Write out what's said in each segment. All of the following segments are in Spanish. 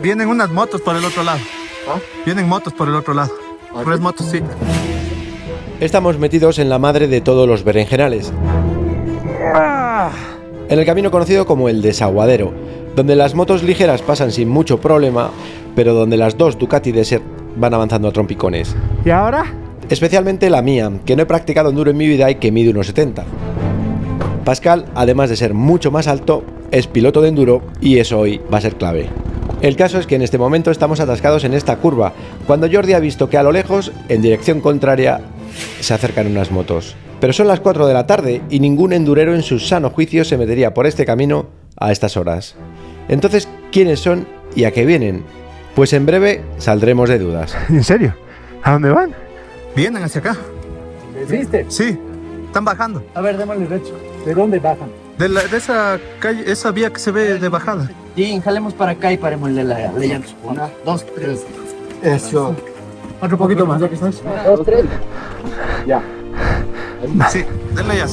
Vienen unas motos por el otro lado. ¿Ah? Vienen motos por el otro lado. Tres motos, sí. Estamos metidos en la madre de todos los berenjenales. En el camino conocido como el Desaguadero, donde las motos ligeras pasan sin mucho problema, pero donde las dos Ducati Desert van avanzando a trompicones. ¿Y ahora? Especialmente la mía, que no he practicado enduro en mi vida y que mide unos 70. Pascal, además de ser mucho más alto, es piloto de enduro y eso hoy va a ser clave. El caso es que en este momento estamos atascados en esta curva, cuando Jordi ha visto que a lo lejos, en dirección contraria, se acercan unas motos. Pero son las 4 de la tarde y ningún endurero en su sano juicio se metería por este camino a estas horas. Entonces, ¿quiénes son y a qué vienen? Pues en breve saldremos de dudas. ¿En serio? ¿A dónde van? Vienen hacia acá. ¿Viste? Sí, están bajando. A ver, démosle derecho. ¿De dónde bajan? De esa calle, esa vía que se ve de bajada. Y jalemos para acá y parémosle la llanta. 1, 2, 3. Eso. Otro poquito más, ya que estás. 2, 3. Ya. Sí, denle ya.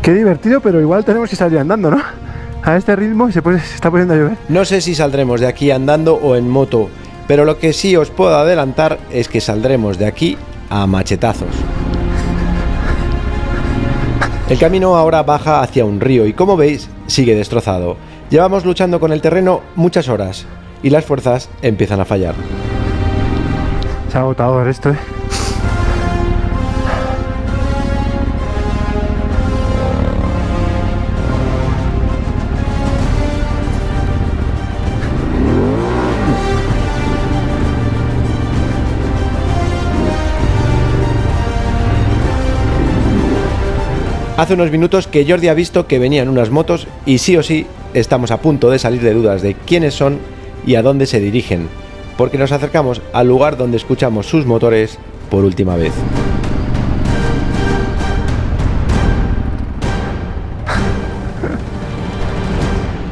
Qué divertido, pero igual tenemos que salir andando, ¿no? A este ritmo se está poniendo a llover. No sé si saldremos de aquí andando o en moto, pero lo que sí os puedo adelantar es que saldremos de aquí a machetazos. El camino ahora baja hacia un río y, como veis, sigue destrozado. Llevamos luchando con el terreno muchas horas y las fuerzas empiezan a fallar. Es agotador esto, ¿eh? Hace unos minutos que Jordi ha visto que venían unas motos y sí o sí estamos a punto de salir de dudas de quiénes son y a dónde se dirigen, porque nos acercamos al lugar donde escuchamos sus motores por última vez.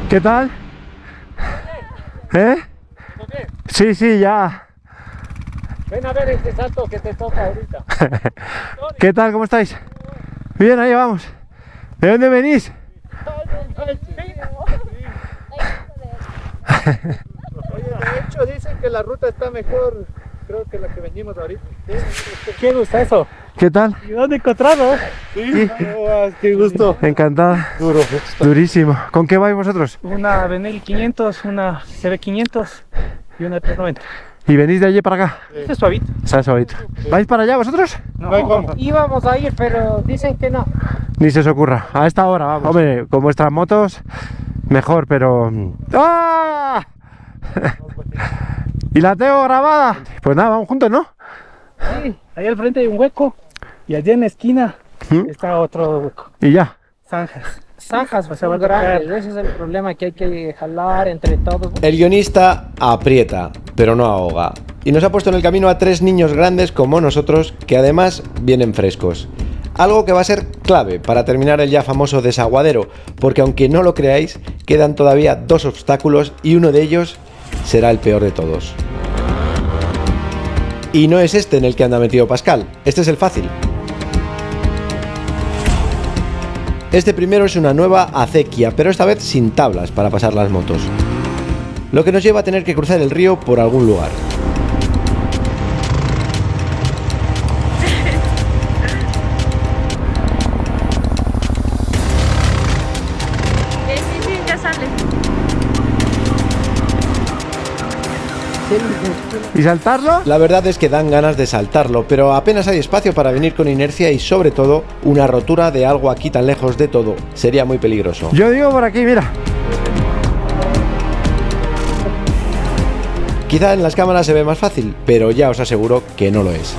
¿Qué tal? ¿Eh? Sí, sí, ya. Ven a ver este salto que te toca ahorita. ¿Qué tal? ¿Cómo estáis? Bien, ahí vamos. ¿De dónde venís? Oye, de hecho dicen que la ruta está mejor, creo que la que venimos ahorita. ¿Qué gusta eso? ¿Qué tal? ¿Y dónde encontrado? Sí. Qué gusto. Encantada. Duro. Durísimo. ¿Con qué vais vosotros? Una Benelli 500, una CB 500 y una 390. ¿Y venís de allí para acá? Este es suavito. Está suavito. ¿Vais para allá vosotros? No, íbamos a ir, pero dicen que no. Ni se os ocurra. A esta hora, vamos. Hombre, con vuestras motos, mejor, pero... ¡Ah! ¿Y la tengo grabada? Pues nada, vamos juntos, ¿no? Sí, ahí al frente hay un hueco y allá en la esquina está otro hueco. Y ya. Zanjas, pues se va a tocar. Ese es el problema, que hay que jalar entre todos. El guionista aprieta, pero no ahoga, y nos ha puesto en el camino a tres niños grandes como nosotros, que además vienen frescos. Algo que va a ser clave para terminar el ya famoso Desaguadero, porque aunque no lo creáis, quedan todavía dos obstáculos y uno de ellos será el peor de todos. Y no es este en el que anda metido Pascal, este es el fácil. Este primero es una nueva acequia, pero esta vez sin tablas para pasar las motos, lo que nos lleva a tener que cruzar el río por algún lugar. Sí, ya sale. ¿Y saltarlo? La verdad es que dan ganas de saltarlo, pero apenas hay espacio para venir con inercia y sobre todo una rotura de algo aquí tan lejos de todo. Sería muy peligroso. Yo digo por aquí, mira. Quizá en las cámaras se ve más fácil, pero ya os aseguro que no lo es.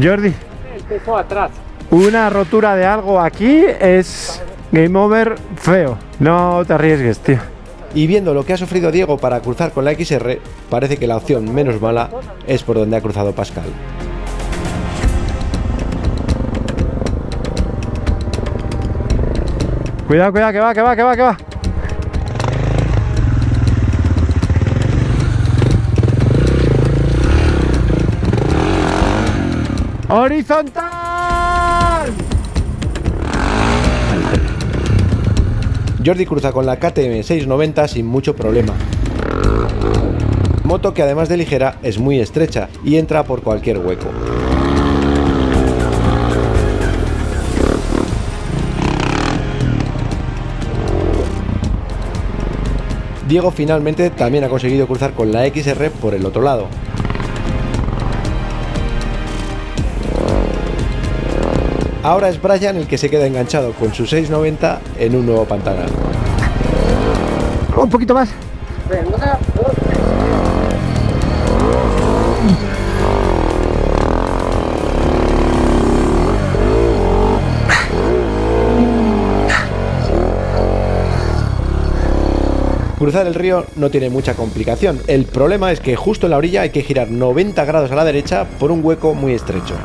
Jordi, Empezó atrás. una rotura de algo aquí es game over feo. No te arriesgues, tío. Y viendo lo que ha sufrido Diego para cruzar con la XR, parece que la opción menos mala es por donde ha cruzado Pascal. Cuidado, cuidado, que va. ¡Horizontal! Jordi cruza con la KTM 690 sin mucho problema. Moto que además de ligera es muy estrecha y entra por cualquier hueco. Diego finalmente también ha conseguido cruzar con la XR por el otro lado. Ahora es Brian el que se queda enganchado con su 690 en un nuevo pantanal. Un poquito más. Cruzar el río no tiene mucha complicación. El problema es que justo en la orilla hay que girar 90 grados a la derecha por un hueco muy estrecho.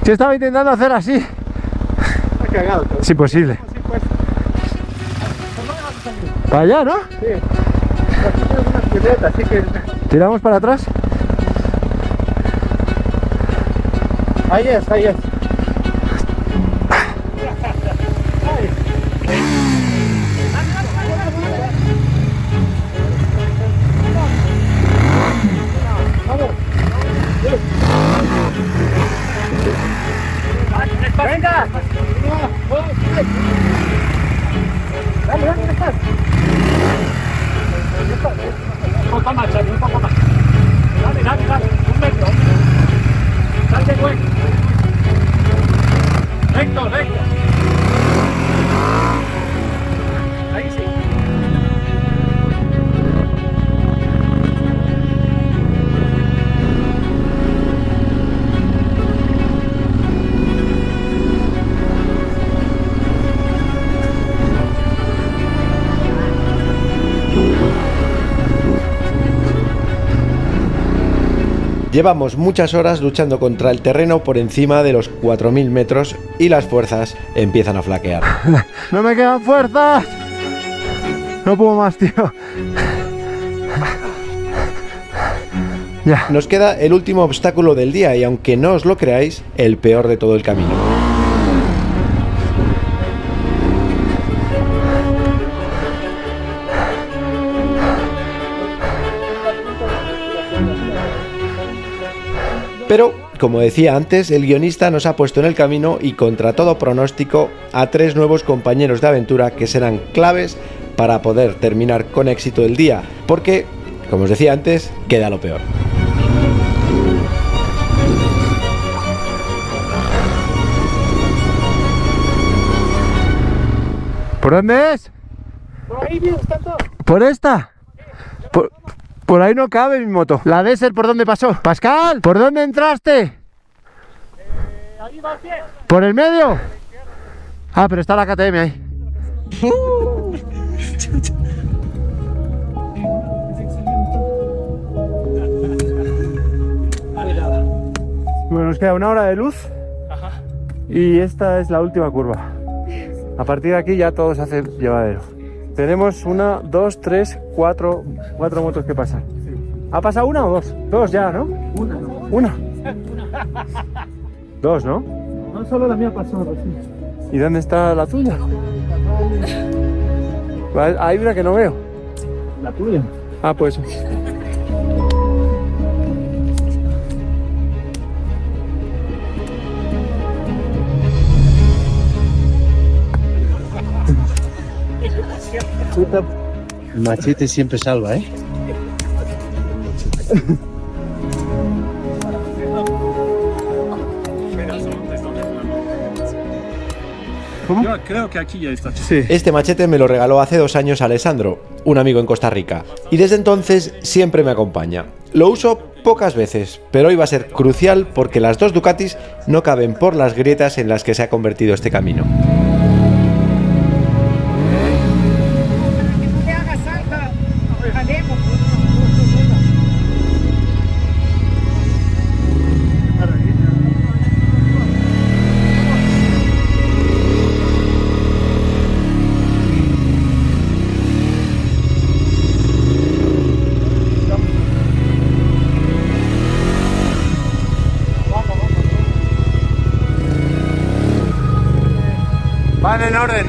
Yo estaba intentando hacer así. Está cagado. Es imposible. Sí, pues. Para allá, ¿no? Sí. Aquí tenemos una pileta, así que... Tiramos para atrás. Ahí es, ahí es. ¡Venga! Dale, dale, estás. Un poco más, Xavi, un poco más. Dale, dale, dale, 1 metro. Dale, güey. Recto, recto. Ahí sí. Llevamos muchas horas luchando contra el terreno por encima de los 4000 metros y las fuerzas empiezan a flaquear. ¡No me quedan fuerzas! No puedo más, tío. Ya. Nos queda el último obstáculo del día y aunque no os lo creáis, el peor de todo el camino. Pero, como decía antes, el guionista nos ha puesto en el camino y contra todo pronóstico a 3 nuevos compañeros de aventura que serán claves para poder terminar con éxito el día, porque, como os decía antes, queda lo peor. ¿Por dónde es? Por ahí, bien, está todo. ¿Por esta? Por ahí no cabe mi moto. La Desert, ¿por dónde pasó? Pascal, ¿por dónde entraste? Ahí va bien. ¿Por el medio? Ah, pero está la KTM ahí. Bueno, nos queda 1 hora de luz. Y esta es la última curva. A partir de aquí ya todo se hace llevadero. Tenemos 1, 2, 3, 4 motos que pasar. ¿Ha pasado 1 o 2? 2 ya, ¿no? 1. 2, ¿no? No, solo la mía pasó recién. ¿Y dónde está la tuya? Hay una que no veo. La tuya. Ah, pues. El machete siempre salva, ¿eh? ¿Cómo? Yo creo que aquí ya está. Sí. Este machete me lo regaló hace 2 años Alessandro, un amigo en Costa Rica, y desde entonces siempre me acompaña. Lo uso pocas veces, pero hoy va a ser crucial porque las 2 Ducatis no caben por las grietas en las que se ha convertido este camino. Van en orden.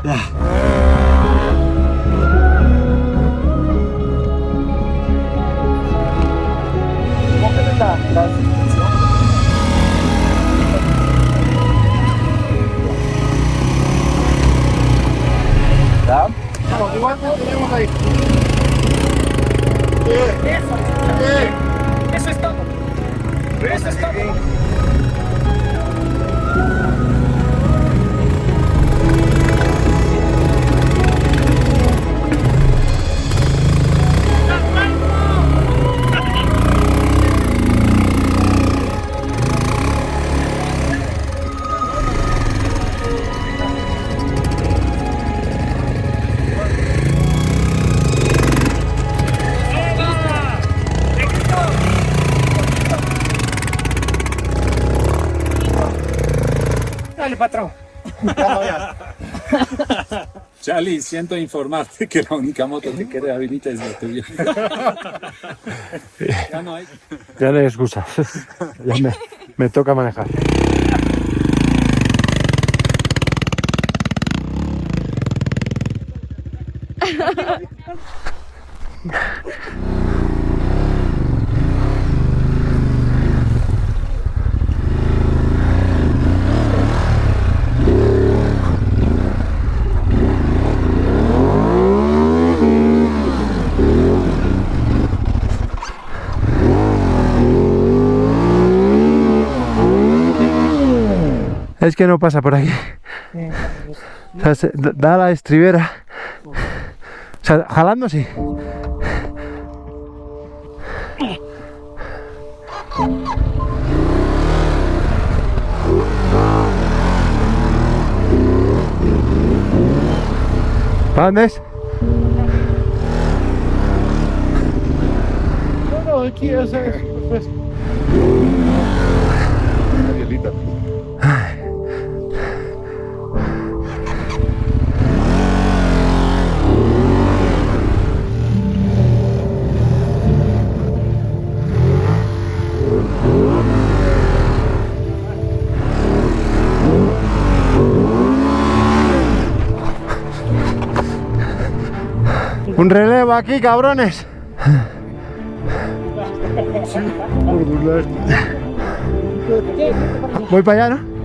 Ya. Eso es todo. Eso es todo. Dale, patrón. Charlie, siento informarte que la única moto que queda habilita es la tuya. Ya no hay. Ya no hay excusa. Ya me toca manejar. Es que no pasa por aquí. O sea, da la estribera. O sea, jalando sí. ¿Para dónde es? No, aquí ya sabes. Pues. Un relevo aquí, cabrones. Voy para allá, ¿no?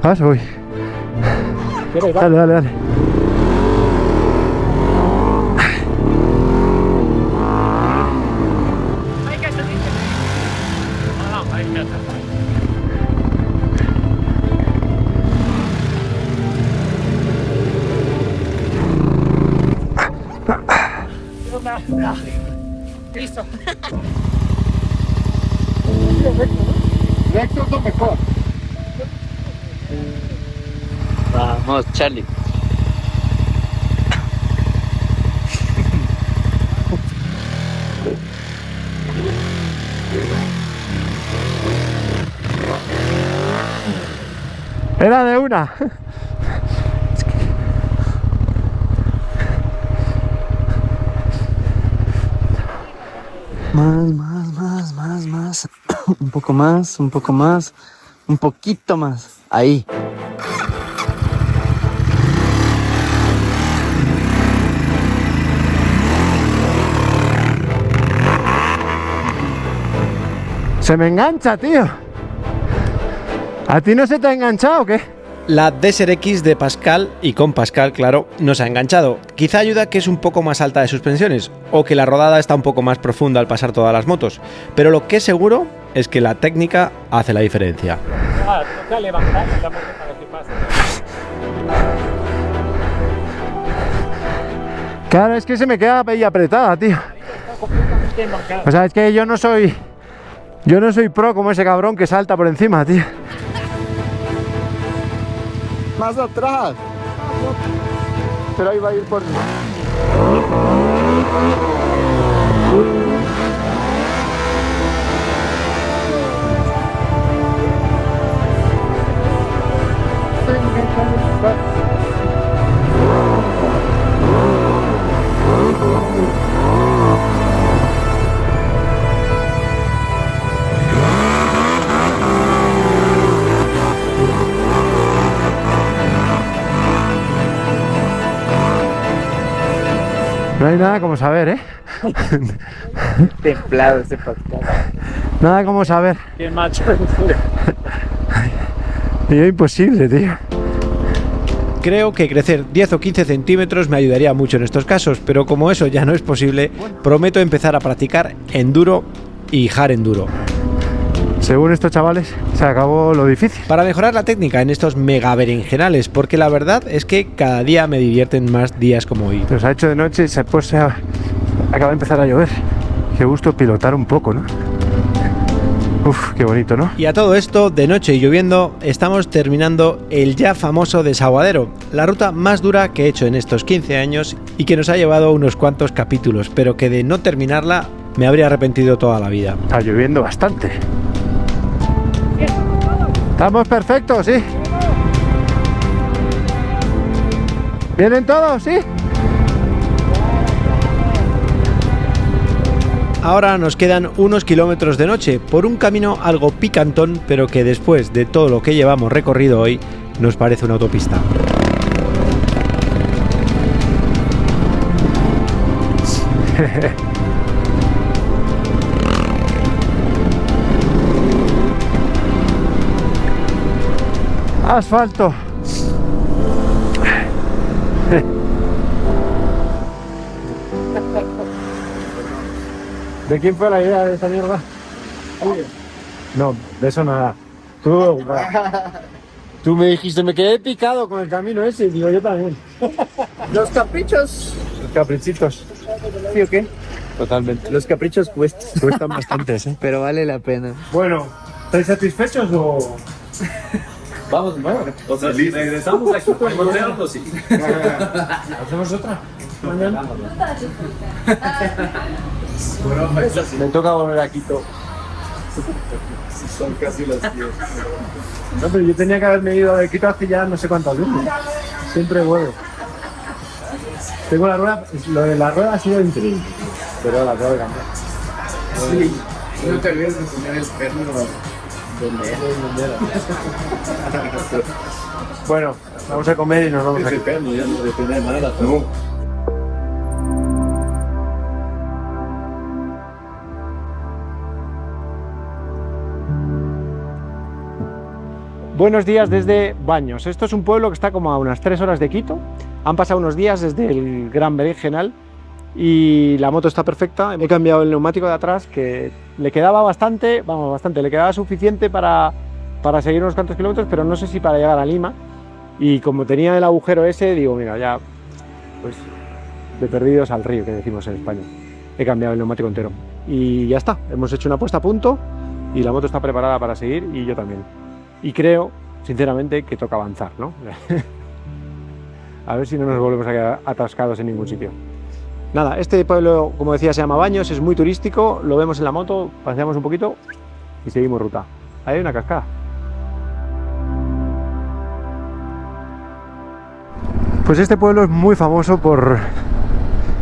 ¿Vas? Voy. Dale, dale, dale. Listo. Recto es lo mejor. Vamos, Charlie. Era de una. Más. Un poco más, un poquito más. Ahí. Se me engancha, tío. ¿A ti no se te ha enganchado o qué? La Desert X de Pascal, y con Pascal, claro, nos ha enganchado. Quizá ayuda que es un poco más alta de suspensiones, o que la rodada está un poco más profunda al pasar todas las motos. Pero lo que es seguro es que la técnica hace la diferencia. Toca levantar la moto para que pase. Claro, es que se me queda ahí apretada, tío. O sea, es que yo no soy pro como ese cabrón que salta por encima, tío. Más atrás. Pero ahí va a ir por... No hay nada como saber, ¿eh? Templado ese podcast. Nada como saber. Qué macho. Tío, imposible, tío. Creo que crecer 10 o 15 centímetros me ayudaría mucho en estos casos, pero como eso ya no es posible, prometo empezar a practicar enduro y hard enduro. Según estos chavales, se acabó lo difícil. Para mejorar la técnica en estos mega berenjenales, porque la verdad es que cada día me divierten más días como hoy. Nos ha hecho de noche y pues acaba de empezar a llover. Qué gusto pilotar un poco, ¿no? Uf, qué bonito, ¿no? Y a todo esto, de noche y lloviendo, estamos terminando el ya famoso Desaguadero, la ruta más dura que he hecho en estos 15 años y que nos ha llevado unos cuantos capítulos, pero que de no terminarla me habría arrepentido toda la vida. Está lloviendo bastante. Estamos perfectos, ¿sí? ¿Vienen todos, sí? Ahora nos quedan unos kilómetros de noche por un camino algo picantón, pero que después de todo lo que llevamos recorrido hoy, nos parece una autopista. Asfalto. ¿De quién fue la idea de esta mierda? No, de eso nada. Tú me dijiste, me quedé picado con el camino ese, y digo yo también. Los caprichos. Los caprichitos. ¿Sí o qué? Totalmente. Los caprichos Cuestan bastantes, ¿eh? Pero vale la pena. Bueno, ¿estáis satisfechos o...? Vamos, bueno. O sea, si regresamos aquí por Montearlo, sí. ¿Hacemos otra? Mañana. Bueno, pues así. Me toca volver a Quito. Son casi las 10. No, pero yo tenía que haberme ido de Quito hace ya no sé cuántas veces. Siempre vuelvo. Tengo la rueda, lo de la rueda ha sido increíble, pero la tengo que cambiar. Sí. No te olvides de poner el perno Bueno, vamos a comer y nos vamos a Ese Quito. perno ya no depende de nada. No. Buenos días desde Baños. Esto es un pueblo que está como a unas 3 horas de Quito. Han pasado unos días desde el Gran Berenjenal y la moto está perfecta. He cambiado el neumático de atrás, que le quedaba bastante, le quedaba suficiente para seguir unos cuantos kilómetros, pero no sé si para llegar a Lima. Y como tenía el agujero ese, digo, mira, ya pues de perdidos al río, que decimos en España. He cambiado el neumático entero y ya está, hemos hecho una puesta a punto y la moto está preparada para seguir y yo también. Y creo, sinceramente, que toca avanzar, ¿no? A ver si no nos volvemos a quedar atascados en ningún sitio. Nada, este pueblo, como decía, se llama Baños, es muy turístico, lo vemos en la moto, paseamos un poquito y seguimos ruta. Ahí hay una cascada. Pues este pueblo es muy famoso por...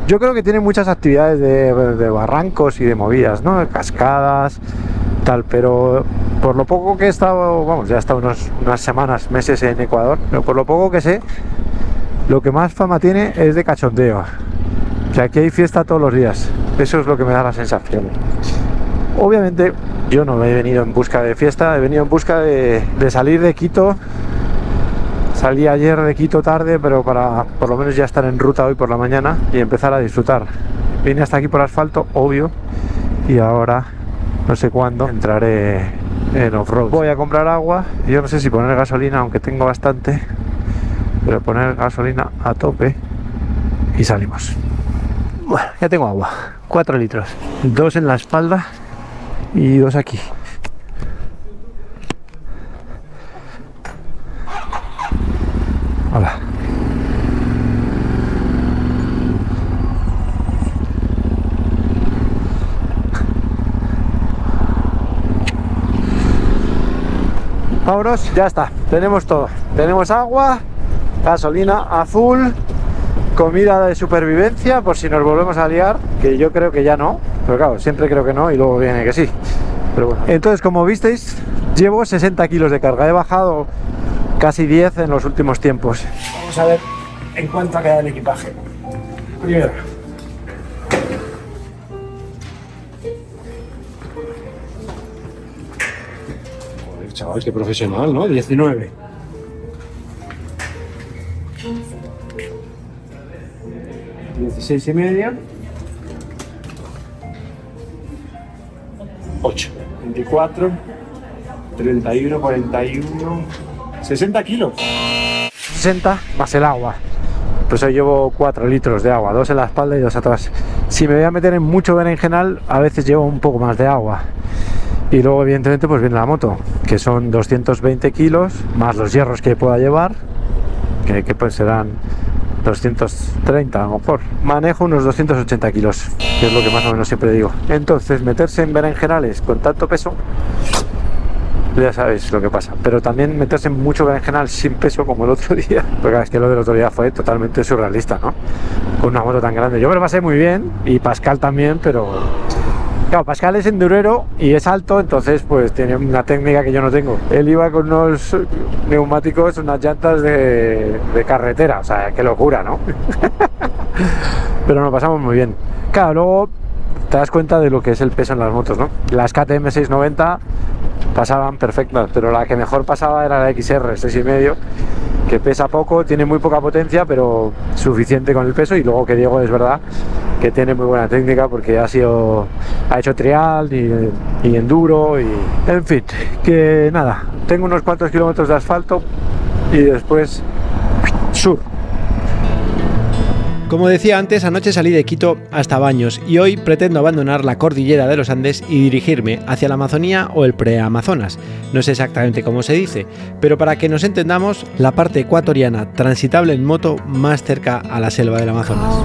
Yo creo que tiene muchas actividades de barrancos y de movidas, ¿no? De cascadas, tal, pero por lo poco que he estado, vamos, ya he estado unas semanas, meses en Ecuador, pero por lo poco que sé, lo que más fama tiene es de cachondeo. O sea, aquí hay fiesta todos los días, eso es lo que me da la sensación. Obviamente yo no he venido en busca de fiesta, he venido en busca de salir de Quito. Salí ayer de Quito tarde, pero para por lo menos ya estar en ruta hoy por la mañana y empezar a disfrutar. Vine hasta aquí por asfalto, obvio, y ahora no sé cuándo entraré en off-road. Voy a comprar agua, yo no sé si poner gasolina, aunque tengo bastante, pero poner gasolina a tope y salimos. Bueno, ya tengo agua, 4 litros, 2 en la espalda y 2 aquí. Hola. Vámonos, ya está, tenemos todo. Tenemos agua, gasolina a full, comida de supervivencia por si nos volvemos a liar, que yo creo que ya no, pero claro, siempre creo que no y luego viene que sí. Pero bueno. Entonces, como visteis, llevo 60 kilos de carga, he bajado casi 10 en los últimos tiempos. Vamos a ver en cuánto ha quedado el equipaje. Primero. Joder, chaval, qué profesional, ¿no? 19. 16 y medio. 8. 24. 31, 41. 60 kilos. 60 más el agua. Pues hoy llevo 4 litros de agua, 2 en la espalda y 2 atrás. Si me voy a meter en mucho berenjenal, a veces llevo un poco más de agua. Y luego, evidentemente, pues viene la moto, que son 220 kilos, más los hierros que pueda llevar, que pues serán 230 a lo mejor. Manejo unos 280 kilos, que es lo que más o menos siempre digo. Entonces, meterse en berenjenales con tanto peso, ya sabéis lo que pasa, pero también meterse en mucho berenjenal sin peso como el otro día, porque es que lo del otro día fue totalmente surrealista, ¿no? Con una moto tan grande. Yo me lo pasé muy bien y Pascal también, pero claro, Pascal es endurero y es alto, entonces pues tiene una técnica que yo no tengo. Él iba con unos neumáticos, unas llantas de carretera, o sea, qué locura, ¿no? Pero nos pasamos muy bien. Claro, luego te das cuenta de lo que es el peso en las motos, ¿no? Las KTM 690 pasaban perfectas, pero la que mejor pasaba era la XR 6,5, que pesa poco, tiene muy poca potencia, pero suficiente con el peso. Y luego que Diego es verdad que tiene muy buena técnica porque ha hecho trial y enduro y en fin, que nada, tengo unos cuantos kilómetros de asfalto y después sur. Como decía antes, anoche salí de Quito hasta Baños y hoy pretendo abandonar la cordillera de los Andes y dirigirme hacia la Amazonía o el preamazonas. No sé exactamente cómo se dice, pero para que nos entendamos, la parte ecuatoriana transitable en moto más cerca a la selva del Amazonas.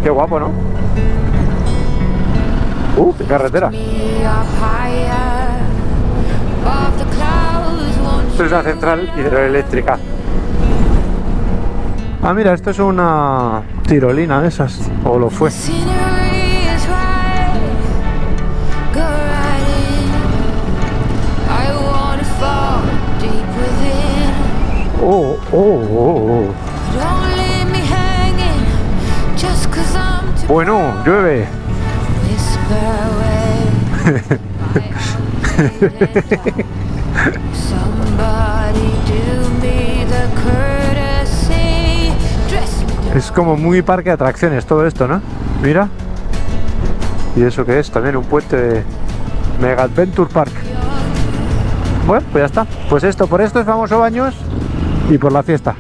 Qué guapo, ¿no? ¡Qué carretera! Esto es una central hidroeléctrica. Ah, mira, esto es una tirolina de esas, o lo fue. Bueno, llueve. Es como muy parque de atracciones todo esto, ¿no? Mira. ¿Y eso qué es? También un puente de Mega Adventure Park. Bueno, pues ya está. Pues esto, por esto es famoso Baños y por la fiesta.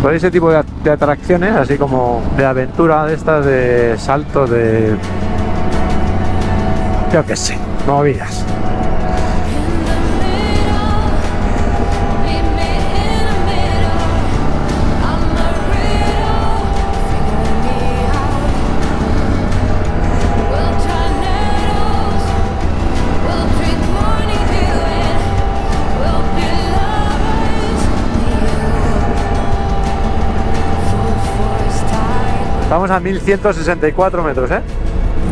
Por ese tipo de atracciones, así como de aventura, de estas, de salto, de... yo qué sé, movidas. Estamos a 1164 metros,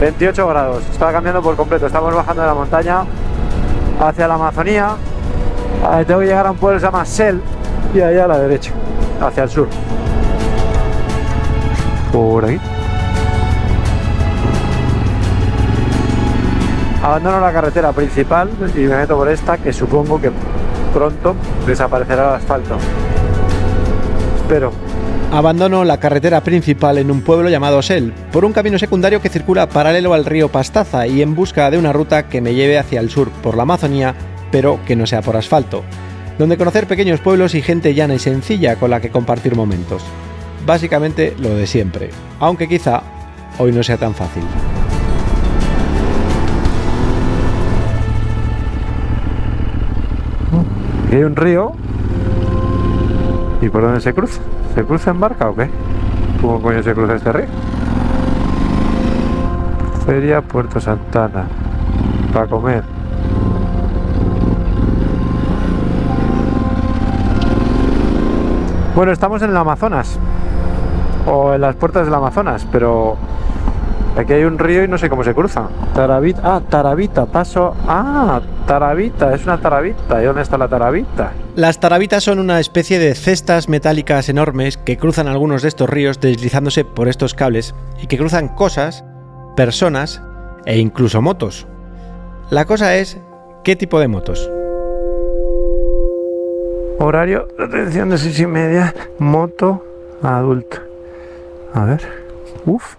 28 grados. Está cambiando por completo. Estamos bajando de la montaña hacia la Amazonía. Tengo que llegar a un pueblo que se llama Sel y allá a la derecha, hacia el sur. Por aquí. Abandono la carretera principal y me meto por esta, que supongo que pronto desaparecerá el asfalto. Espero. Abandono la carretera principal en un pueblo llamado Sel, por un camino secundario que circula paralelo al río Pastaza y en busca de una ruta que me lleve hacia el sur por la Amazonía, pero que no sea por asfalto, donde conocer pequeños pueblos y gente llana y sencilla con la que compartir momentos. Básicamente lo de siempre, aunque quizá hoy no sea tan fácil. Aquí hay un río. ¿Y por dónde se cruza? ¿Se cruza en barca o qué? ¿Cómo coño se cruza este río? Feria Puerto Santana. Para comer. Bueno, estamos en el Amazonas. O en las puertas del Amazonas, pero... aquí hay un río y no sé cómo se cruza. Tarabita. Ah, Tarabita. Paso... ah, Tarabita. Es una tarabita. ¿Y dónde está la tarabita? Las tarabitas son una especie de cestas metálicas enormes que cruzan algunos de estos ríos deslizándose por estos cables y que cruzan cosas, personas e incluso motos. La cosa es, ¿qué tipo de motos? Horario de atención de 6:30. Moto adulto. A ver. Uf.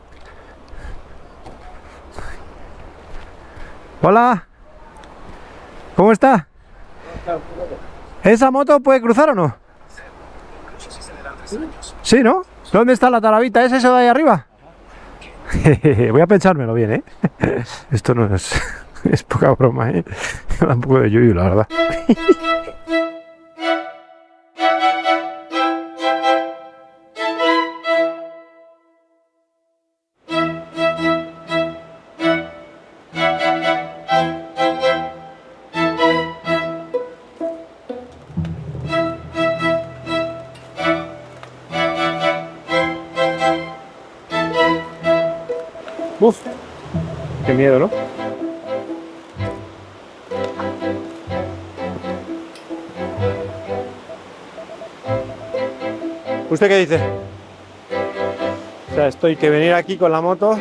Hola. ¿Cómo está? ¿Esa moto puede cruzar o no? Sí, ¿no? ¿Dónde está la tarabita? ¿Es eso de ahí arriba? Voy a pensármelo bien, ¿eh? Esto no es... es poca broma, ¿eh? Me da un poco de yuyu, la verdad. Uf, qué miedo, ¿no? ¿Usted qué dice? O sea, estoy que venir aquí con la moto.